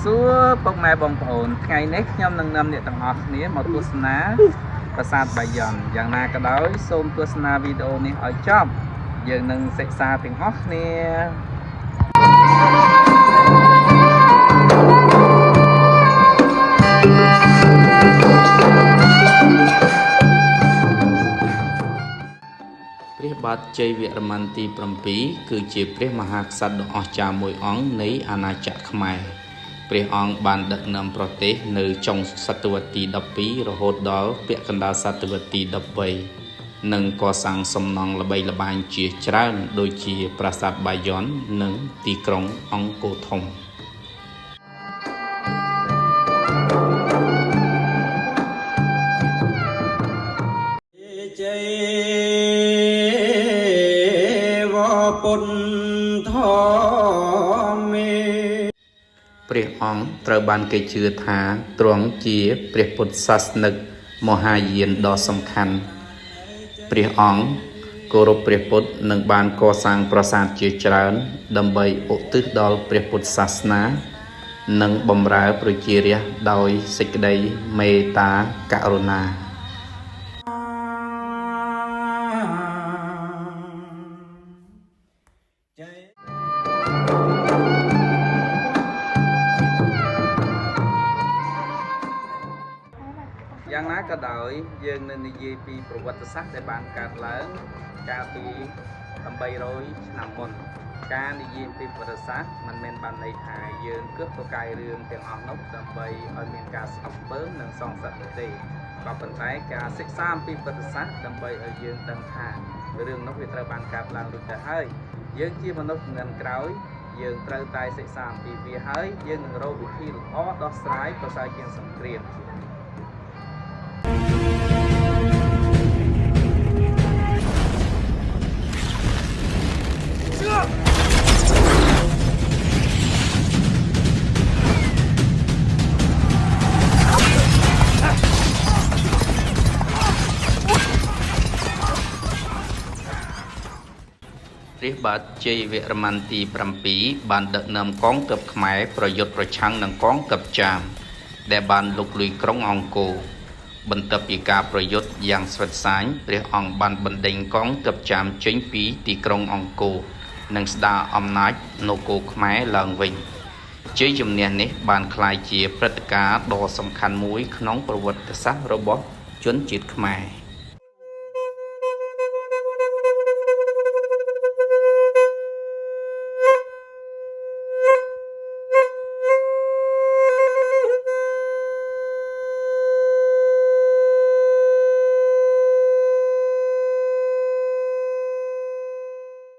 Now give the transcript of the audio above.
សួរពុកម៉ែបងប្អូនថ្ងៃនេះខ្ញុំនឹងនាំអ្នកទាំងអស់គ្នាមកទស្សនាប្រាសាទបាយ័នយ៉ាងណាក៏ដោយសូមទស្សនាវីដេអូនេះឲ្យចប់យើងនឹងសិក្សាទាំងអស់គ្នាព្រះបាទជ័យវរ្ម័នទី7គឺជាព្រះមហាក្សត្រដ៏អស្ចារ្យមួយអង្គនៃអាណាចក្រខ្មែរព្រះអង្គបានដឹកនាំប្រទេសនៅចុងសតវត្សទី12រហូតដល់ពាក់កណ្ដាលសតវត្សទី13និងកសាងសំណង់ល្បីល្បាញជាច្រើនដូចជាប្រាសាទបាយ័ននិងទីក្រុងអង្គរធំព្រះអង្គត្រូវបានគេជឿថាទ្រង់ជាព្រះពុទ្ធសាសនិកមហាយានដ៏សំខាន់ព្រះអង្គគោរពព្រះពុទ្ធនិងបានកសាងប្រាសាទជាច្រើនដើម្បីឧទ្ទិសដល់ព្រះពុទ្ធសាសនានិងបម្រើប្រជារាស្ត្រដោយសេចក្តីមេត្តាករុណាយ៉ាងណាក៏ដោយយើងនឹងនិយាយពីប្រវត្តិសាស្ត្រដែលបានកើតឡើងកាលពី800ឆ្នាំមុនការនិយាយពីប្រវត្តិសាស្ត្រមិនមែនបានន័យថាយើងគឹះប្រកែករឿងទាំងអស់នោះដើម្បីឲ្យមានការស្អប់ខ្ពើមនិងសងសឹកទេក៏ប៉ុន្តែការសិក្សាអំពីប្រវត្តិសាស្ត្រដើម្បីឲ្យយើងដឹងថារឿងនោះវាត្រូវបានកើតឡើងដូចទៅហើយយើងជាមនុស្សជំនាន់ក្រោយយើងត្រូវតែសិក្សាអំពីវាហើយយើងនឹងរកវិធីល្អដោះស្រាយប្រសើរជាងសង្គ្រាមព្រះបាទជ័យវរ្ម័នទី7បានដឹកនាំកងទ័ពខ្មែរប្រយុទ្ធប្រឆាំងនឹងកងទ័ពចាមដែលបានលុកលុយក្រុងអង្គរបន្ទាប់ពីការប្រយុទ្ធយ៉ាងស្វិតសាញព្រះអង្គបានបណ្ដេញកងទ័ពចាមចេញពីទីក្រុងអង្គរនិងស្ដារអំណាចនគរខ្មែរឡើងវិញជ័យជំនះនេះបានក្លាយជាព្រឹត្តិការណ៍ដ៏សំខាន់មួយក្នុងប្រវត្តិសាស្ត្ររបស់ជនជាតិខ្មែរ